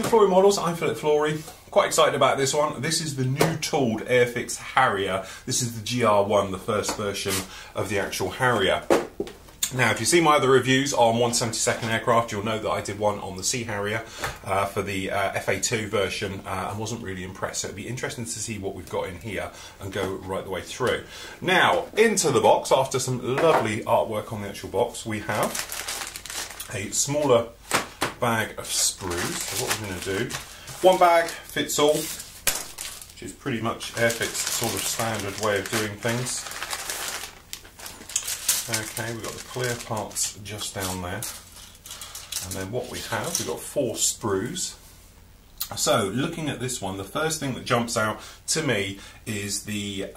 to Flory Models. I'm Philip Flory. Quite excited about this one. This is the new tooled Airfix Harrier. This is the GR1, the first version of the actual Harrier. Now, if you see my other reviews on 172nd aircraft, you'll know that I did one on the Sea Harrier for the FA2 version and wasn't really impressed. So it'd be interesting to see what we've got in here and go right the way through. Now, into the box, after some lovely artwork on the actual box, we have a smaller bag of sprues. So what we're going to do, one bag fits all, which is pretty much Airfix's sort of standard way of doing things. Okay, we've got the clear parts just down there, and then what we have, we've got 4 sprues. So looking at this one, the first thing that jumps out to me is the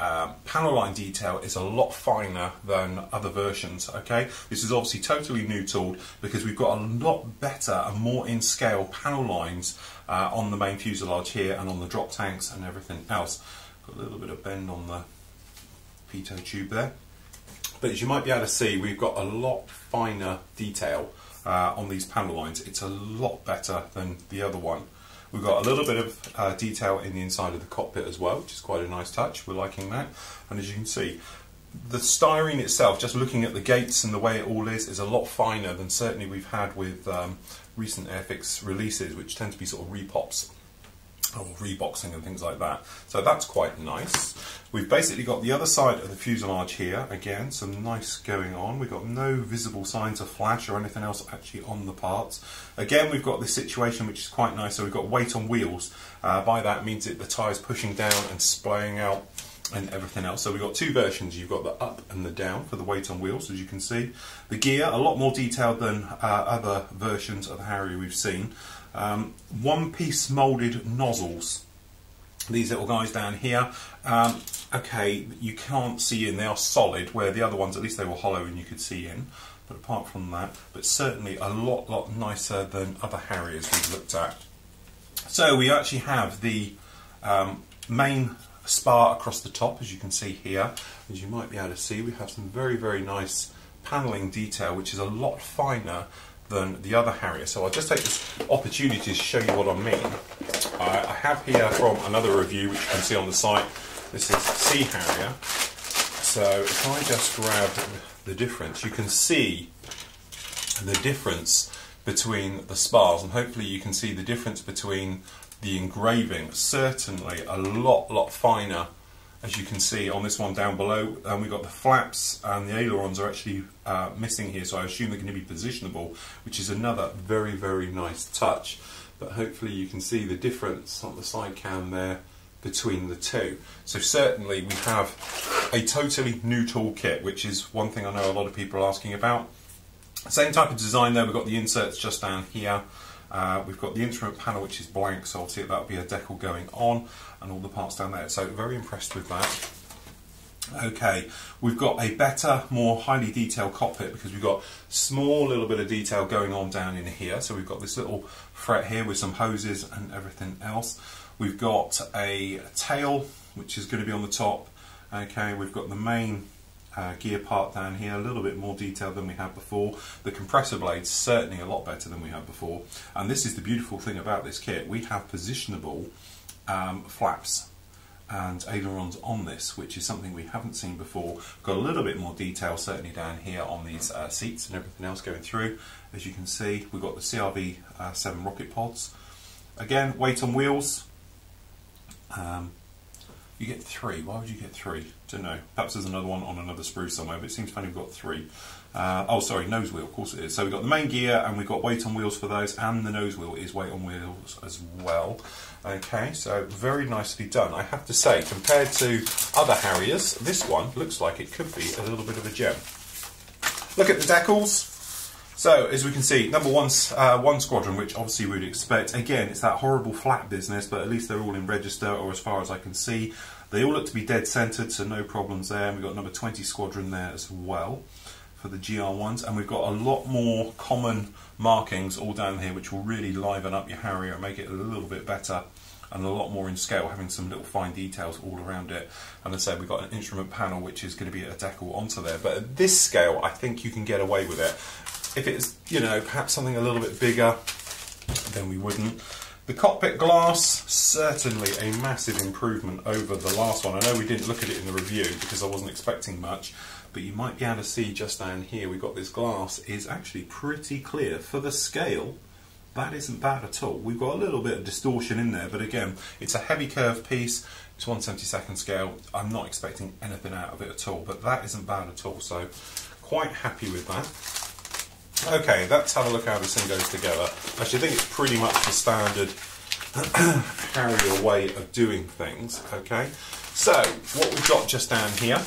panel line detail is a lot finer than other versions. Okay, this is obviously totally new tooled because we've got a lot better and more in scale panel lines on the main fuselage here and on the drop tanks and everything else. Got a little bit of bend on the pitot tube there. But as you might be able to see, we've got a lot finer detail on these panel lines. It's a lot better than the other one. We've got a little bit of detail in the inside of the cockpit as well, which is quite a nice touch. We're liking that. And as you can see, the styrene itself, just looking at the gates and the way it all is a lot finer than certainly we've had with recent Airfix releases, which tend to be sort of repops or reboxing and things like that. So that's quite nice. We've basically got the other side of the fuselage here. Again, some nice going on. We've got no visible signs of flash or anything else actually on the parts. Again, we've got this situation which is quite nice. So we've got weight on wheels. By that means that the tyre's pushing down and splaying out and everything else. So we've got 2 versions. You've got the up and the down for the weight on wheels, as you can see. The gear, a lot more detailed than other versions of the Harrier we've seen. One-piece moulded nozzles. These little guys down here, okay, you can't see in, they are solid, where the other ones, at least they were hollow and you could see in. But apart from that, but certainly a lot nicer than other Harriers we've looked at. So we actually have the main spar across the top, as you can see here. As you might be able to see, we have some very nice panelling detail, which is a lot finer than the other Harrier. So I'll just take this opportunity to show you what I mean. I have here from another review, which you can see on the site. This is Sea Harrier. So if I just grab the difference, you can see the difference between the spars, and hopefully you can see the difference between the engraving. Certainly a lot finer, as you can see on this one down below. And we've got the flaps and the ailerons are actually missing here, so I assume they're going to be positionable, which is another very nice touch. But hopefully you can see the difference on the side cam there between the two. So certainly we have a totally new toolkit, which is one thing I know a lot of people are asking about. Same type of design there. We've got the inserts just down here. We've got the instrument panel, which is blank, so obviously that'll be a decal going on, and all the parts down there. So very impressed with that. Okay, we've got a better, more highly detailed cockpit because we've got small little bit of detail going on down in here. So we've got this little fret here with some hoses and everything else. We've got a tail, which is going to be on the top. Okay, we've got the main gear part down here, a little bit more detail than we had before. The compressor blades certainly a lot better than we had before, and this is the beautiful thing about this kit. We have positionable flaps and ailerons on this, which is something we haven't seen before. Got a little bit more detail certainly down here on these seats and everything else going through. As you can see, we've got the CRV-7 rocket pods. Again, weight on wheels. You get 3. Why would you get 3? Don't know. Perhaps there's another one on another sprue somewhere, but it seems funny we've got 3. Oh, sorry, nose wheel, of course it is. So we've got the main gear and we've got weight on wheels for those, and the nose wheel is weight on wheels as well. Okay, so very nicely done. I have to say, compared to other Harriers, this one looks like it could be a little bit of a gem. Look at the decals. So, as we can see, number one squadron, which obviously we would expect. Again, it's that horrible flat business, but at least they're all in register, or as far as I can see. They all look to be dead centred, so no problems there. And we've got number 20 squadron there as well for the GR1s. And we've got a lot more common markings all down here, which will really liven up your Harrier and make it a little bit better and a lot more in scale, having some little fine details all around it. And as I said, we've got an instrument panel, which is going to be a decal onto there. But at this scale, I think you can get away with it. If it's, you know, perhaps something a little bit bigger, then we wouldn't. The cockpit glass, certainly a massive improvement over the last one. I know we didn't look at it in the review because I wasn't expecting much, but you might be able to see just down here we've got this glass is actually pretty clear. For the scale, that isn't bad at all. We've got a little bit of distortion in there, but again, it's a heavy curved piece, it's 1/72 scale. I'm not expecting anything out of it at all, but that isn't bad at all, so quite happy with that. Okay, let's have a look how this thing goes together. Actually, I think it's pretty much the standard Harrier way of doing things. Okay, so what we've got just down here.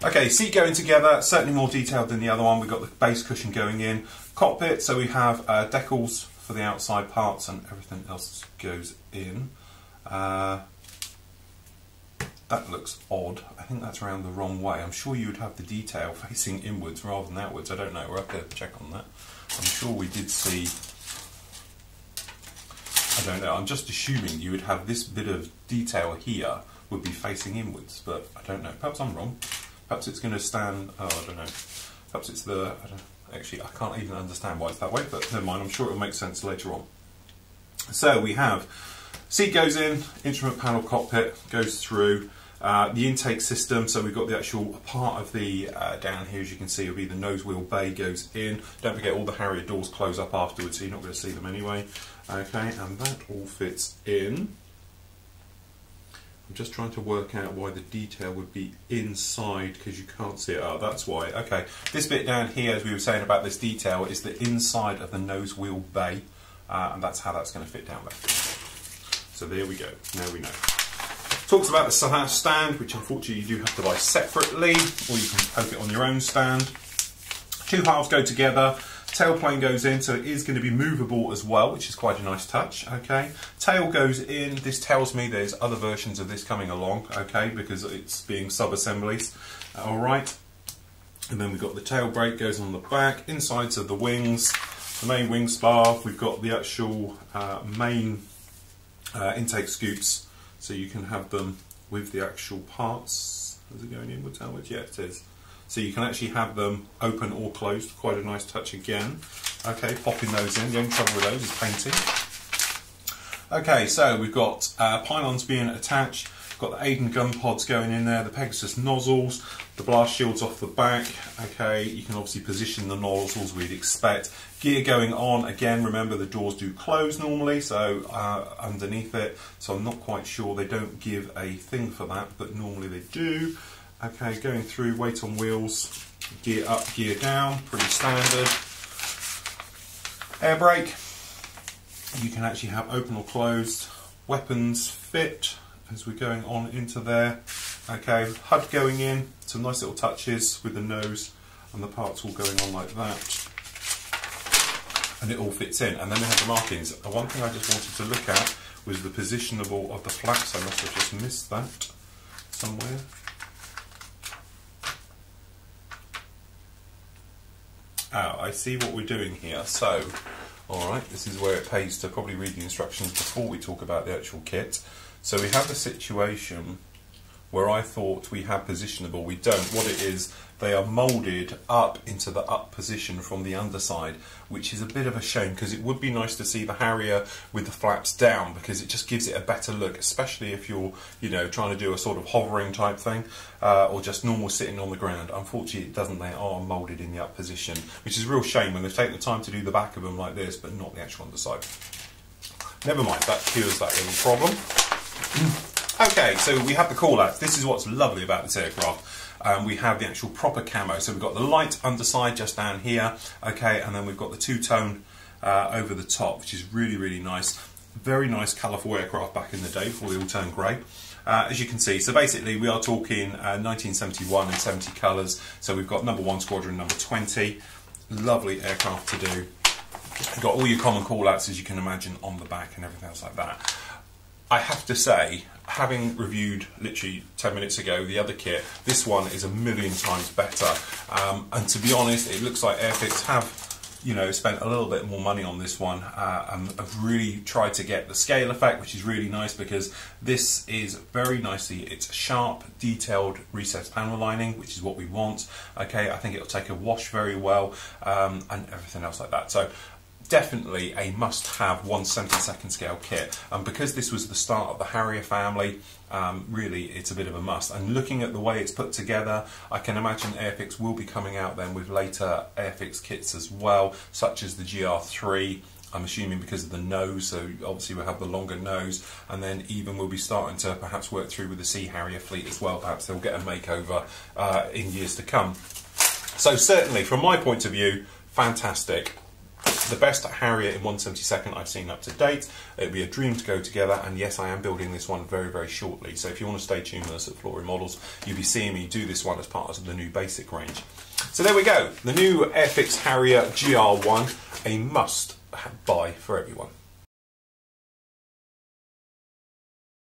Okay, seat going together, certainly more detailed than the other one. We've got the base cushion going in. Cockpit, so we have decals for the outside parts and everything else goes in. That looks odd. I think that's around the wrong way. I'm sure you would have the detail facing inwards rather than outwards. I don't know. We'll have to check on that. I'm sure we did see... I don't know. I'm just assuming you would have this bit of detail here would be facing inwards, but I don't know. Perhaps I'm wrong. Perhaps it's going to stand... Oh, I don't know. Perhaps it's the... Actually, I can't even understand why it's that way, but never mind. I'm sure it'll make sense later on. So we have... Seat goes in, instrument panel cockpit goes through, the intake system, so we've got the actual part of the, down here as you can see, will be the nose wheel bay goes in. Don't forget all the Harrier doors close up afterwards, so you're not going to see them anyway. Okay, and that all fits in. I'm just trying to work out why the detail would be inside, because you can't see it. Oh, that's why. Okay, this bit down here, as we were saying about this detail, is the inside of the nose wheel bay, and that's how that's going to fit down there. So there we go, now we know. Talks about the stand, which unfortunately you do have to buy separately, or you can poke it on your own stand. Two halves go together, tailplane goes in, so it is going to be movable as well, which is quite a nice touch, okay. Tail goes in, this tells me there's other versions of this coming along, okay, because it's being sub-assemblies, alright. And then we've got the tail brake goes on the back, insides of the wings, the main wing spar, we've got the actual main intake scoops, so you can have them with the actual parts. Is it going inwards, outwards? Yeah, it is. So you can actually have them open or closed. Quite a nice touch again. Okay, popping those in. The only trouble with those is painting. Okay, so we've got pylons being attached. Got the Aiden gun pods going in there, the Pegasus nozzles, the blast shields off the back. Okay, you can obviously position the nozzles we'd expect. Gear going on, again, remember the doors do close normally, so underneath it, so I'm not quite sure, they don't give a thing for that, but normally they do. Okay, going through, weight on wheels, gear up, gear down, pretty standard. Air brake, you can actually have open or closed. Weapons fit as we're going on into there. Okay, HUD going in, some nice little touches with the nose and the parts all going on like that. And it all fits in. And then we have the markings. One thing I just wanted to look at was the positionable of the flaps. I must have just missed that somewhere. Oh, I see what we're doing here. So, alright, this is where it pays to probably read the instructions before we talk about the actual kit. So we have a situation where I thought we had positionable, we don't. What it is, they are moulded up into the up position from the underside, which is a bit of a shame because it would be nice to see the Harrier with the flaps down because it just gives it a better look, especially if you're, you know, trying to do a sort of hovering type thing or just normal sitting on the ground. Unfortunately, it doesn't. They are moulded in the up position, which is a real shame when they've taken the time to do the back of them like this, but not the actual underside. Never mind, that cures that little problem. Okay, so we have the call-outs. This is what's lovely about this aircraft. We have the actual proper camo. So we've got the light underside just down here, okay, and then we've got the two-tone over the top, which is really, really nice. Very nice, colourful aircraft back in the day before they all turned grey. As you can see, so basically we are talking 1971 and 70 colours. So we've got number 1 squadron, number 20. Lovely aircraft to do. You've got all your common call-outs, as you can imagine, on the back and everything else like that. I have to say, having reviewed literally 10 minutes ago the other kit, this one is a million times better. And to be honest, it looks like Airfix have, you know, spent a little bit more money on this one and have really tried to get the scale effect, which is really nice because this is very nicely, it's sharp, detailed recessed panel lining, which is what we want. Okay, I think it'll take a wash very well and everything else like that. So definitely a must-have 1/72 scale kit, and because this was the start of the Harrier family, really it's a bit of a must. And looking at the way it's put together, I can imagine Airfix will be coming out then with later Airfix kits as well, such as the GR3. I'm assuming because of the nose, so obviously we'll have the longer nose, and then even we'll be starting to perhaps work through with the Sea Harrier fleet as well. Perhaps they'll get a makeover in years to come. So certainly, from my point of view, fantastic. The best Harrier in 1/72 I've seen up to date. It'll be a dream to go together, and yes, I am building this one very, very shortly. So if you want to stay tuned with us at Flooring Models, you'll be seeing me do this one as part of the new basic range. So there we go, the new Airfix Harrier GR1, a must buy for everyone.